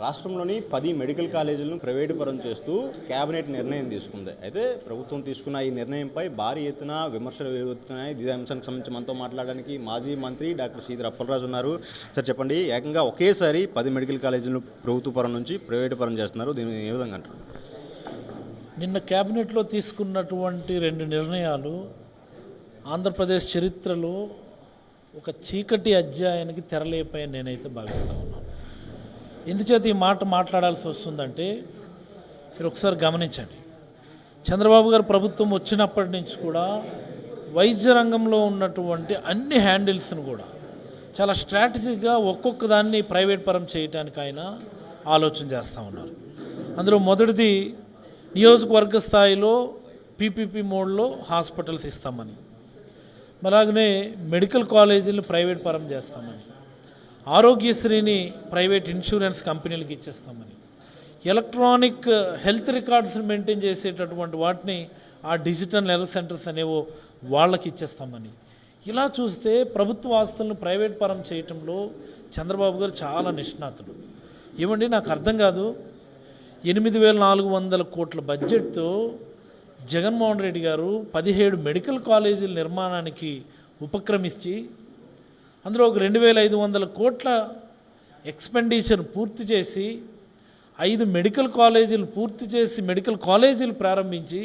రాష్ట్రంలోని 10 medical కాలేజీలను private పరం చేస్తూ కేబినెట్ నిర్ణయం తీసుకుంది. అయితే ప్రభుత్వం తీసుకున్న ఈ నిర్ణయంపై భారీ ఎత్తున విమర్శలు వెలువడుతున్నాయి. ఇదే అంశానికి సంబంధించి మనతో మాట్లాడడానికి మాజీ మంత్రి డాక్టర్ శ్రీధర్ అప్పలరాజు ఉన్నారు. సార్ చెప్పండి, ఏకంగా ఒకేసారి 10 మెడికల్ కాలేజీలను ప్రభుత్వ పరం నుంచి ప్రైవేటు పరం చేస్తున్నారు. దీన్ని ఏ విధంగా అంటారు? నిన్న కేబినెట్లో తీసుకున్నటువంటి 2 నిర్ణయాలు ఆంధ్రప్రదేశ్ చరిత్రలో ఒక చీకటి అధ్యాయానికి తెరలేపాయని నేనైతే భావిస్తూ ఉన్నాను. ఎందుచేత ఈ మాట మాట్లాడాల్సి వస్తుందంటే మీరు ఒకసారి గమనించండి. చంద్రబాబు గారు ప్రభుత్వం వచ్చినప్పటి నుంచి కూడా వైద్య రంగంలో ఉన్నటువంటి అన్ని హ్యాండిల్స్ను కూడా చాలా స్ట్రాటజీగా ఒక్కొక్క దాన్ని ప్రైవేట్ పరం చేయడానికి ఆయన ఆలోచన చేస్తూ ఉన్నారు. అందులో మొదటిది నియోజకవర్గ స్థాయిలో పీపీపీ మోడ్లో హాస్పిటల్స్ ఇస్తామని, అలాగనే మెడికల్ కాలేజీలను ప్రైవేట్ పరం చేస్తామని, ఆరోగ్యశ్రీని ప్రైవేట్ ఇన్సూరెన్స్ కంపెనీలకు ఇచ్చేస్తామని, ఎలక్ట్రానిక్ హెల్త్ రికార్డ్స్ని మెయింటైన్ చేసేటటువంటి వాటిని ఆ డిజిటల్ హెల్త్ సెంటర్స్ అనేవో వాళ్ళకి ఇచ్చేస్తామని, ఇలా చూస్తే ప్రభుత్వ ఆస్తులను ప్రైవేట్ పరం చేయటంలో చంద్రబాబు గారు చాలా నిష్ణాతుడు. ఏమండి నాకు అర్థం కాదు, 8,400 కోట్ల బడ్జెట్తో జగన్మోహన్ రెడ్డి గారు 17 మెడికల్ కాలేజీల నిర్మాణానికి ఉపక్రమించి అందులో ఒక 2,500 కోట్ల ఎక్స్పెండిచర్ పూర్తి చేసి 5 మెడికల్ కాలేజీలు పూర్తి చేసి మెడికల్ కాలేజీలు ప్రారంభించి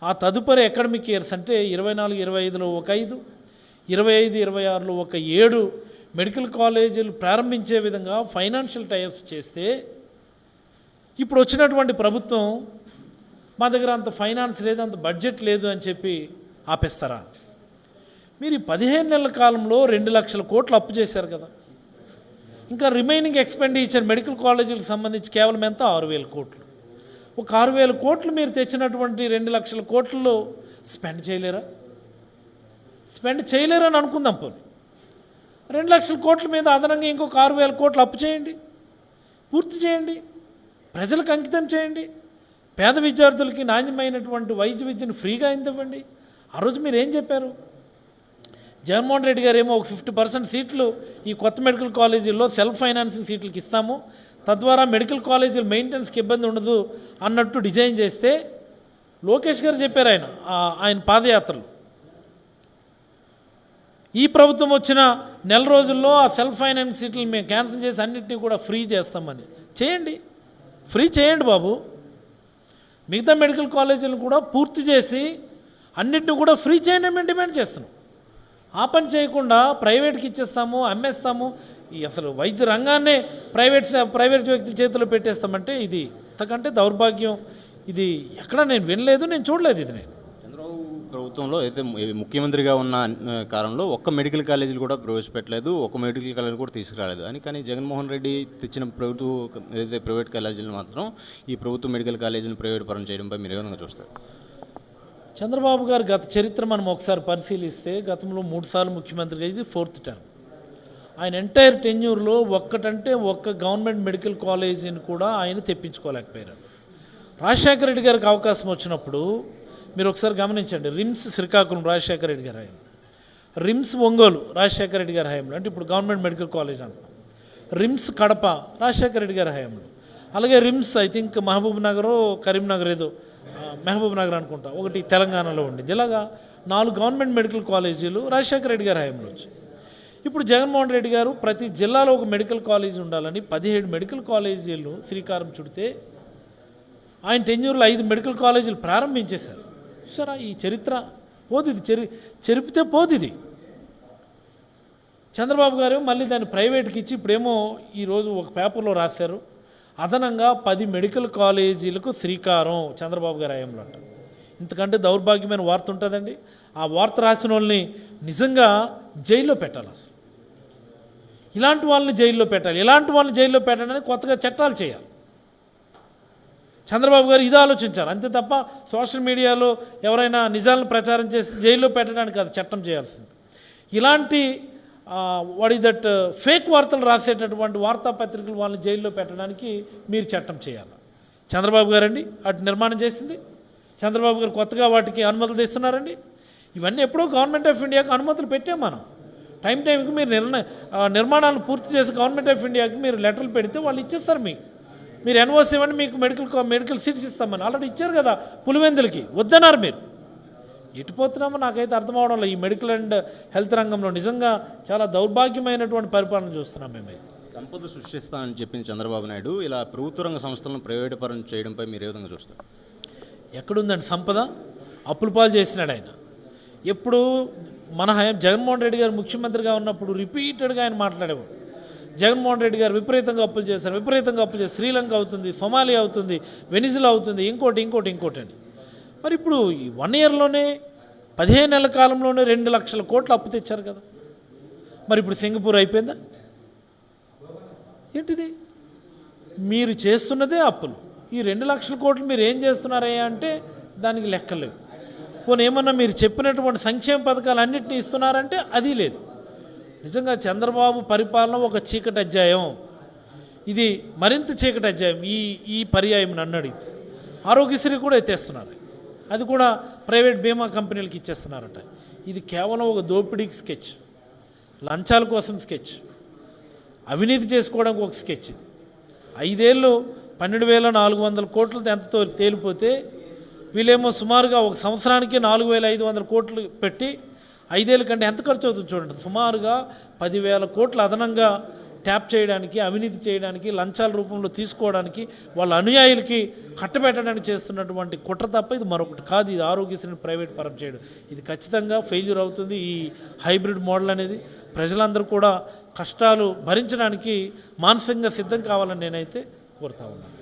ఆ తదుపరి అకాడమిక్ ఇయర్స్ అంటే 24-25లో ఒక 5, 25-26లో ఒక 7 మెడికల్ కాలేజీలు ప్రారంభించే విధంగా ఫైనాన్షియల్ టైప్స్ చేస్తే ఇప్పుడు వచ్చినటువంటి ప్రభుత్వం మా దగ్గర అంత ఫైనాన్స్ లేదు, అంత బడ్జెట్ లేదు అని చెప్పి ఆపేస్తారా? మీరు 15 నెలల కాలంలో 2 లక్షల కోట్లు అప్పు చేశారు కదా. ఇంకా రిమైనింగ్ ఎక్స్పెండిచర్ మెడికల్ కాలేజీలకు సంబంధించి కేవలం ఎంత? 6,000 కోట్లు. ఒక 6,000 కోట్లు మీరు తెచ్చినటువంటి 2 లక్షల కోట్లలో స్పెండ్ చేయలేరా? స్పెండ్ చేయలేరని అనుకుందాం. పోనీ 2 లక్షల కోట్ల మీద అదనంగా ఇంకొక 6,000 కోట్లు అప్పు చేయండి, పూర్తి చేయండి, ప్రజలకు అంకితం చేయండి, పేద విద్యార్థులకి నాణ్యమైనటువంటి వైద్య విద్యను ఫ్రీగా ఇవ్వండి. ఆ రోజు మీరు ఏం చెప్పారు? జగన్మోహన్ రెడ్డి గారు ఏమో ఒక 50% సీట్లు ఈ కొత్త మెడికల్ కాలేజీల్లో సెల్ఫ్ ఫైనాన్సింగ్ సీట్లకి ఇస్తాము, తద్వారా మెడికల్ కాలేజీల మెయింటెనెన్స్కి ఇబ్బంది ఉండదు అన్నట్టు డిజైన్ చేస్తే లోకేష్ గారు చెప్పారు ఆయన పాదయాత్రలు. ఈ ప్రభుత్వం వచ్చిన నెల రోజుల్లో ఆ సెల్ఫ్ ఫైనాన్స్ సీట్లు మేము క్యాన్సిల్ చేసి అన్నింటినీ కూడా ఫ్రీ చేస్తామని. చేయండి, ఫ్రీ చేయండి బాబు. మిగతా మెడికల్ కాలేజీలను కూడా పూర్తి చేసి అన్నింటినీ కూడా ఫ్రీ చేయండి మేము డిమాండ్ చేస్తున్నాం. ఆ పని చేయకుండా ప్రైవేట్కి ఇచ్చేస్తాము, అమ్మేస్తాము, అసలు వైద్య రంగాన్నే ప్రైవేట్ వ్యక్తి చేతిలో పెట్టేస్తామంటే ఇది ఇంతకంటే దౌర్భాగ్యం. ఇది ఎక్కడ నేను వినలేదు, నేను చూడలేదు. ఇది నేను చంద్రబాబు ప్రభుత్వంలో అయితే ముఖ్యమంత్రిగా ఉన్న కాలంలో ఒక్క మెడికల్ కాలేజీలు కూడా ప్రవేశపెట్టలేదు, ఒక మెడికల్ కాలేజీ కూడా తీసుకురాలేదు అని. కానీ జగన్మోహన్ రెడ్డి తెచ్చిన ఏదైతే ప్రైవేట్ కాలేజీలు మాత్రం ఈ ప్రభుత్వ మెడికల్ కాలేజీని ప్రైవేట్ పరం చేయడంపై మీరు ఏ విధంగా చూస్తారు? చంద్రబాబు గారు గత చరిత్ర మనం ఒకసారి పరిశీలిస్తే గతంలో 3 సార్లు ముఖ్యమంత్రిగా, ఇది 4th టర్మ్. ఆయన ఎంటైర్ టెన్యూర్లో ఒక్క గవర్నమెంట్ మెడికల్ కాలేజీని కూడా ఆయన తెప్పించుకోలేకపోయారు. రాజశేఖర రెడ్డి గారికి అవకాశం వచ్చినప్పుడు మీరు ఒకసారి గమనించండి, రిమ్స్ శ్రీకాకుళం రాజశేఖర రెడ్డి గారి హయాంలో, రిమ్స్ ఒంగోలు రాజశేఖర రెడ్డి గారి హయాంలో, అంటే ఇప్పుడు గవర్నమెంట్ మెడికల్ కాలేజ్ అంటాం. రిమ్స్ కడప రాజశేఖర రెడ్డి గారి హయాంలో, అలాగే RIMS I think Mahabub Nagar, Karimnagar, ఏదో మహబూబ్ నగర్ అనుకుంటా, ఒకటి తెలంగాణలో ఉండింది. ఇలాగా 4 గవర్నమెంట్ మెడికల్ కాలేజీలు రాజశేఖర రెడ్డి గారి హయాంలో వచ్చాయి. ఇప్పుడు జగన్మోహన్ రెడ్డి గారు ప్రతి జిల్లాలో ఒక మెడికల్ కాలేజీ ఉండాలని 17 మెడికల్ కాలేజీలు శ్రీకారం చుడితే ఆయన టెన్యూర్లో 5 మెడికల్ కాలేజీలు ప్రారంభించేశారు. చూసారా ఈ చరిత్ర? పోదిది, చెరిపితే పోదిది. చంద్రబాబు గారు మళ్ళీ దాన్ని ప్రైవేట్కి ఇచ్చి ఇప్పుడేమో ఈరోజు ఒక పేపర్లో రాశారు, అదనంగా 10 మెడికల్ కాలేజీలకు శ్రీకారం చంద్రబాబు గారి హయాంలో అంట. ఇంతకంటే దౌర్భాగ్యమైన వార్త ఉంటుందండి? ఆ వార్త రాసిన వాళ్ళని నిజంగా జైల్లో పెట్టాలి. అసలు ఇలాంటి వాళ్ళని జైల్లో పెట్టాలి. ఇలాంటి వాళ్ళని జైల్లో పెట్టడానికి కొత్తగా చట్టాలు చేయాలి. చంద్రబాబు గారు ఇది ఆలోచించారు అంతే తప్ప సోషల్ మీడియాలో ఎవరైనా నిజాలను ప్రచారం చేస్తే జైల్లో పెట్టడానికి అది చట్టం చేయాల్సింది. ఇలాంటి వాట్ ఈజ్ దట్ ఫేక్ వార్తలు రాసేటటువంటి వార్తాపత్రికలు వాళ్ళని జైల్లో పెట్టడానికి మీరు చట్టం చేయాలి. చంద్రబాబు గారండి అటు నిర్మాణం చేసింది, చంద్రబాబు గారు కొత్తగా వాటికి అనుమతులు తెస్తున్నారండి. ఇవన్నీ ఎప్పుడో గవర్నమెంట్ ఆఫ్ ఇండియాకి అనుమతులు పెట్టాం మనం. టైంకి మీరు నిర్మాణాలను పూర్తి చేసి గవర్నమెంట్ ఆఫ్ ఇండియాకి మీరు లెటర్లు పెడితే వాళ్ళు ఇచ్చేస్తారు మీకు. మీరు ఎన్ఓసి ఇవ్వండి, మీకు మెడికల్ సీట్స్ ఇస్తామని ఆల్రెడీ ఇచ్చారు కదా పులివెందులకి, వద్దన్నారు మీరు. ఎటుపోతున్నామో నాకైతే అర్థం అవడం లేదు. ఈ మెడికల్ అండ్ హెల్త్ రంగంలో నిజంగా చాలా దౌర్భాగ్యమైనటువంటి పరిపాలన చూస్తున్నాం మేమైతే. సంపద సృష్టిస్తా అని చెప్పింది చంద్రబాబు నాయుడు, ఇలా ప్రభుత్వ రంగ సంస్థలను ప్రైవేటు పరం చేయడంపై మీరు ఏ విధంగా చూస్తారు? ఎక్కడుందండి సంపద? అప్పుల పాలు చేసినాడు ఆయన. ఎప్పుడు మన జగన్మోహన్ రెడ్డి గారు ముఖ్యమంత్రిగా ఉన్నప్పుడు రిపీటెడ్గా ఆయన మాట్లాడేవాడు. జగన్మోహన్ రెడ్డి గారు విపరీతంగా అప్పులు చేశారు. శ్రీలంక అవుతుంది, సొమాలియా అవుతుంది, వెనిజులా అవుతుంది, ఇంకోటి అని. మరి ఇప్పుడు ఈ 1 ఇయర్లోనే 15 నెలల కాలంలోనే 2 లక్షల కోట్లు అప్పు తెచ్చారు కదా. మరి ఇప్పుడు సింగపూర్ అయిపోయిందా? ఏంటిది? మీరు చేస్తున్నదే అప్పులు. ఈ 2 లక్షల కోట్లు మీరు ఏం చేస్తున్నారయ్యా అంటే దానికి లెక్కలేవు. పోనీ ఏమన్నా మీరు చెప్పినటువంటి సంక్షేమ పథకాలు అన్నింటినీ ఇస్తున్నారంటే అది లేదు. నిజంగా చంద్రబాబు పరిపాలన ఒక చీకటి అధ్యాయం. ఇది మరింత చీకటి అధ్యాయం. ఈ పర్యాయం నన్ను అడిగితే ఆరోగ్యశ్రీ కూడా ఎత్తేస్తున్నారు. అది కూడా ప్రైవేట్ బీమా కంపెనీలకు ఇచ్చేస్తున్నారట. ఇది కేవలం ఒక దోపిడీకి స్కెచ్, లంచాల కోసం స్కెచ్, అవినీతి చేసుకోవడానికి ఒక స్కెచ్. ఇది 5 ఏళ్ళు 12,400 కోట్లతో ఎంతతో తేలిపోతే వీళ్ళేమో సుమారుగా ఒక సంవత్సరానికి 4,500 కోట్లు పెట్టి 5 ఏళ్ళ కంటే ఎంత ఖర్చు అవుతుంది చూడండి. సుమారుగా 10,000 కోట్లు అదనంగా ట్యాప్ చేయడానికి, అవినీతి చేయడానికి, లంచాల రూపంలో తీసుకోవడానికి, వాళ్ళ అనుయాయులకి కట్టబెట్టడానికి చేస్తున్నటువంటి కుట్ర తప్ప ఇది మరొకటి కాదు. ఇది ఆరోగ్యశ్రీని ప్రైవేట్ పరం చేయడం. ఇది ఖచ్చితంగా ఫెయిల్యూర్ అవుతుంది. ఈ హైబ్రిడ్ మోడల్ అనేది ప్రజలందరూ కూడా కష్టాలు భరించడానికి మానసికంగా సిద్ధం కావాలని నేనైతే కోరుతా ఉన్నాను.